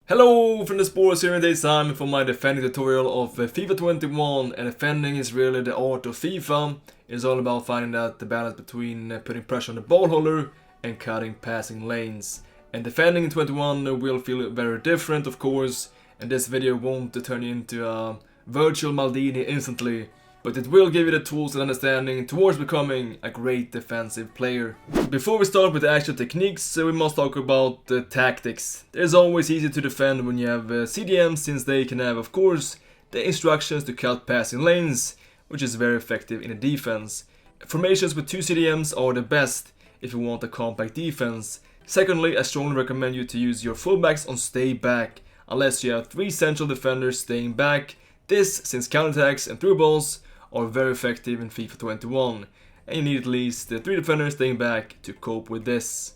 Hello from the Sports here, today's time for my defending tutorial of FIFA 21, and defending is really the art of FIFA. It's all about finding out the balance between putting pressure on the ball holder and cutting passing lanes. And defending in 21 will feel very different, of course, and this video won't turn you into a virtual Maldini instantly, but it will give you the tools and understanding towards becoming a great defensive player. Before we start with the actual techniques, we must talk about the tactics. It's always easy to defend when you have CDMs, since they can have, of course, the instructions to cut passing lanes, which is very effective in a defense. Formations with 2 CDMs are the best if you want a compact defense. Secondly, I strongly recommend you to use your fullbacks on stay back, unless you have 3 central defenders staying back. This, since counterattacks and through balls are very effective in FIFA 21, and you need at least 3 defenders staying back to cope with this.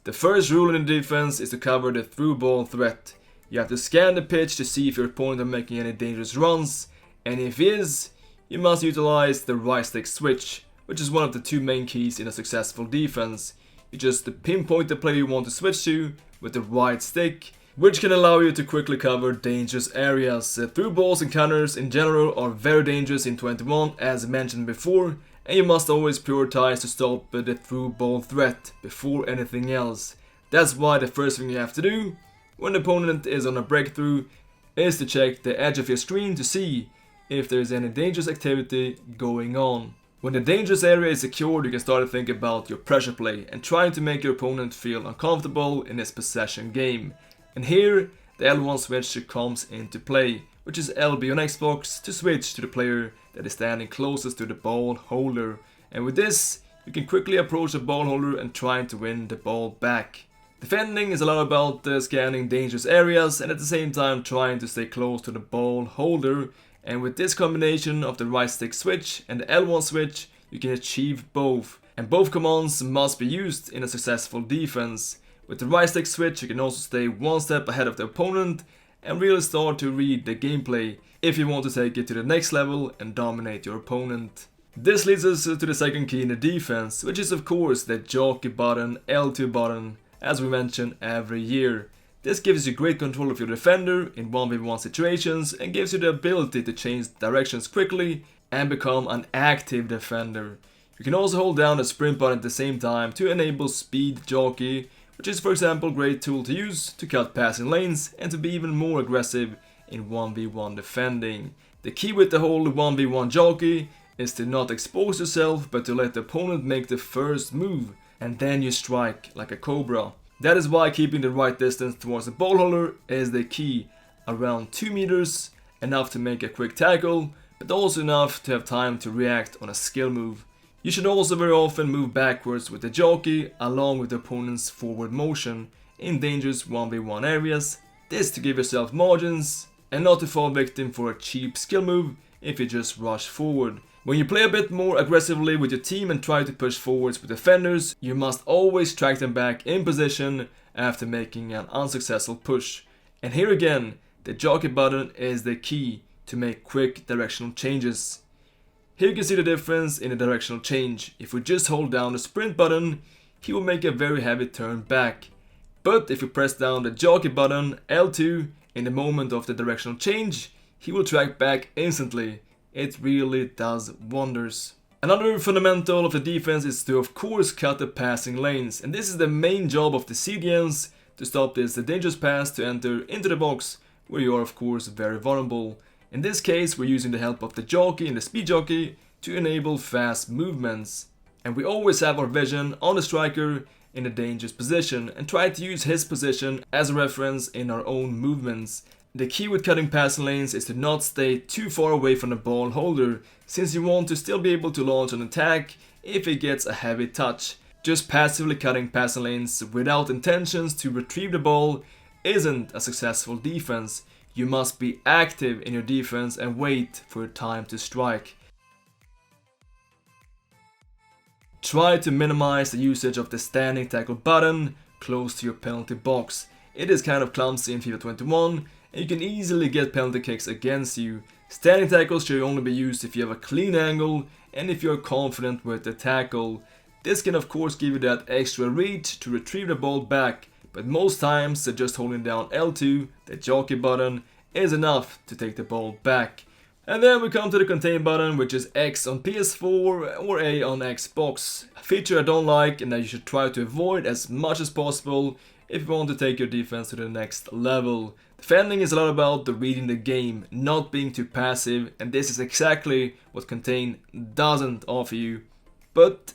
The first rule in the defense is to cover the through ball threat. You have to scan the pitch to see if your opponent is making any dangerous runs, and if he is, you must utilize the right stick switch, which is one of the 2 main keys in a successful defense. You just pinpoint the player you want to switch to with the right stick, which can allow you to quickly cover dangerous areas. Through balls and counters in general are very dangerous in 21, as mentioned before, and you must always prioritize to stop the through ball threat before anything else. That's why the first thing you have to do when the opponent is on a breakthrough is to check the edge of your screen to see if there is any dangerous activity going on. When the dangerous area is secured, you can start to think about your pressure play and trying to make your opponent feel uncomfortable in his possession game. And here, the L1 switch comes into play, which is LB on Xbox to switch to the player that is standing closest to the ball holder. And with this, you can quickly approach the ball holder and try to win the ball back. Defending is a lot about scanning dangerous areas and at the same time trying to stay close to the ball holder. And with this combination of the right stick switch and the L1 switch, you can achieve both. And both commands must be used in a successful defense. With the right stick switch, you can also stay one step ahead of the opponent and really start to read the gameplay if you want to take it to the next level and dominate your opponent. This leads us to the second key in the defense, which is of course the jockey button, L2 button, as we mention every year. This gives you great control of your defender in 1v1 situations and gives you the ability to change directions quickly and become an active defender. You can also hold down the sprint button at the same time to enable speed jockey, which is for example a great tool to use to cut passing lanes and to be even more aggressive in 1v1 defending. The key with the whole 1v1 jockey is to not expose yourself, but to let the opponent make the first move and then you strike like a cobra. That is why keeping the right distance towards the ball holder is the key, around 2 meters, enough to make a quick tackle, but also enough to have time to react on a skill move. You should also very often move backwards with the jockey along with the opponent's forward motion in dangerous 1v1 areas, this to give yourself margins and not to fall victim for a cheap skill move if you just rush forward. When you play a bit more aggressively with your team and try to push forwards with defenders, you must always track them back in position after making an unsuccessful push. And here again, the jockey button is the key to make quick directional changes. Here you can see the difference in the directional change. If we just hold down the sprint button, he will make a very heavy turn back. But if you press down the jockey button, L2, in the moment of the directional change, he will track back instantly. It really does wonders. Another fundamental of the defense is to of course cut the passing lanes, and this is the main job of the CDMs, to stop this dangerous pass to enter into the box where you are of course very vulnerable. In this case, we're using the help of the jockey and the speed jockey to enable fast movements. And we always have our vision on the striker in a dangerous position and try to use his position as a reference in our own movements. The key with cutting passing lanes is to not stay too far away from the ball holder, since you want to still be able to launch an attack if it gets a heavy touch. Just passively cutting passing lanes without intentions to retrieve the ball isn't a successful defense. You must be active in your defense and wait for your time to strike. Try to minimize the usage of the standing tackle button close to your penalty box. It is kind of clumsy in FIFA 21 and you can easily get penalty kicks against you. Standing tackles should only be used if you have a clean angle and if you are confident with the tackle. This can of course give you that extra reach to retrieve the ball back, but most times just holding down L2, the jockey button, is enough to take the ball back. And then we come to the contain button, which is X on PS4 or A on Xbox. A feature I don't like and that you should try to avoid as much as possible if you want to take your defense to the next level. Defending is a lot about reading the game, not being too passive, and this is exactly what contain doesn't offer you. But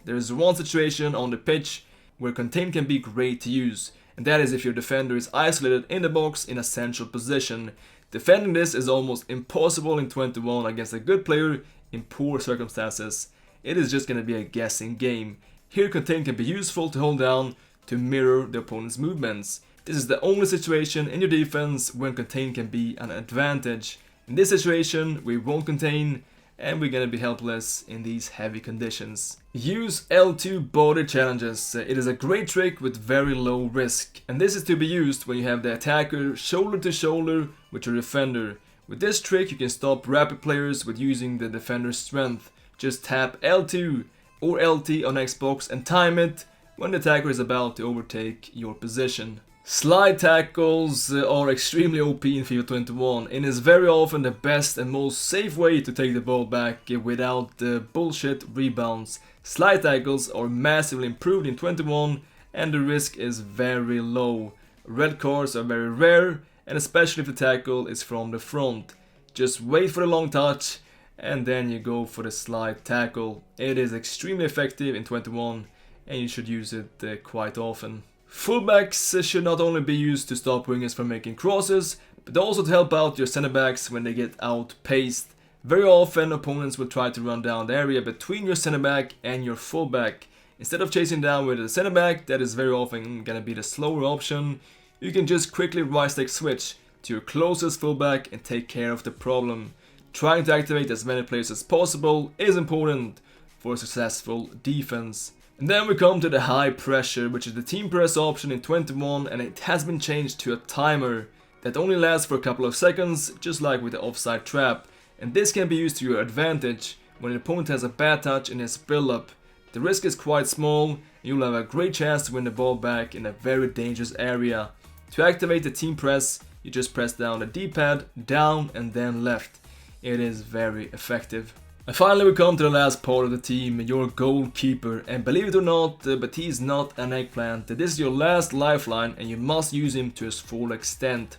there is one situation on the pitch where contain can be great to use, and that is if your defender is isolated in the box in a central position. Defending this is almost impossible in 21 against a good player in poor circumstances. It is just gonna be a guessing game. Here contain can be useful to hold down to mirror the opponent's movements. This is the only situation in your defense when contain can be an advantage. In this situation we won't contain and we're gonna be helpless in these heavy conditions. Use L2 body challenges. It is a great trick with very low risk, and this is to be used when you have the attacker shoulder to shoulder with your defender. With this trick you can stop rapid players with using the defender's strength. Just tap L2 or LT on Xbox and time it when the attacker is about to overtake your position. Slide tackles are extremely OP in FIFA 21 and is very often the best and most safe way to take the ball back without the bullshit rebounds. Slide tackles are massively improved in 21 and the risk is very low. Red cards are very rare, and especially if the tackle is from the front. Just wait for the long touch and then you go for the slide tackle. It is extremely effective in 21 and you should use it quite often. Fullbacks should not only be used to stop wingers from making crosses, but also to help out your center backs when they get outpaced. Very often opponents will try to run down the area between your center back and your fullback. Instead of chasing down with the center back, that is very often gonna be the slower option, you can just quickly right stick switch to your closest fullback and take care of the problem. Trying to activate as many players as possible is important for a successful defense. And then we come to the high pressure, which is the team press option in 21, and it has been changed to a timer that only lasts for a couple of seconds, just like with the offside trap. And this can be used to your advantage when an opponent has a bad touch in his build-up. The risk is quite small, and you'll have a great chance to win the ball back in a very dangerous area. To activate the team press, you just press down the D-pad, down and then left. It is very effective. And finally we come to the last part of the team, your goalkeeper. And believe it or not, but he is not an eggplant. This is your last lifeline and you must use him to his full extent.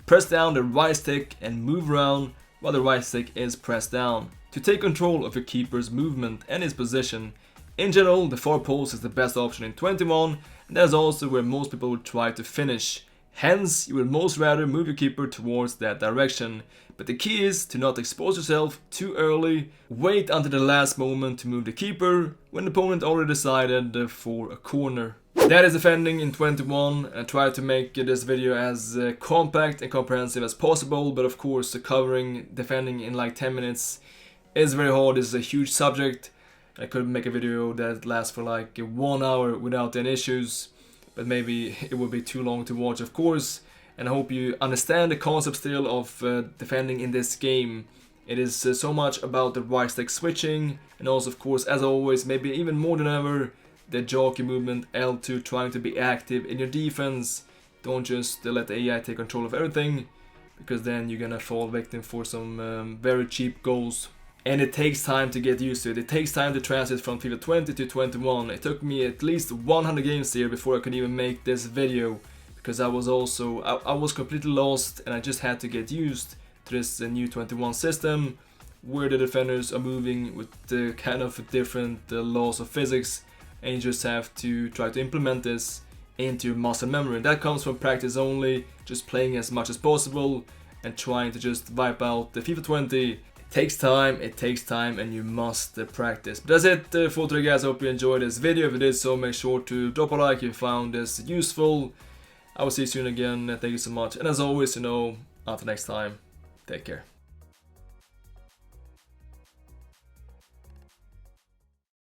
Press down the right stick and move around while the right stick is pressed down to take control of your keeper's movement and his position. In general, the far post is the best option in 21, and that is also where most people will try to finish. Hence, you will most rather move your keeper towards that direction. But the key is to not expose yourself too early. Wait until the last moment to move the keeper when the opponent already decided for a corner. That is defending in 21. I try to make this video as compact and comprehensive as possible, but of course covering defending in like 10 minutes is very hard. This is a huge subject. I could make a video that lasts for like 1 hour without any issues, but maybe it would be too long to watch, of course. And I hope you understand the concept still of defending in this game. It is so much about the right stick switching, and also of course, as always, maybe even more than ever, the jockey movement L2, trying to be active in your defense. Don't just let the AI take control of everything, because then you're gonna fall victim for some very cheap goals. And it takes time to get used to it. It takes time to transit from FIFA 20 to 21. It took me at least 100 games here before I could even make this video, because I was completely lost and I just had to get used to this new 21 system where the defenders are moving with the kind of different laws of physics, and you just have to try to implement this into your muscle memory. And that comes from practice only, just playing as much as possible and trying to just wipe out the FIFA 20. It takes time, and you must practice. But that's it for today, guys. I hope you enjoyed this video. If you did so, make sure to drop a like if you found this useful. I will see you soon again. Thank you so much. And as always, until next time, take care.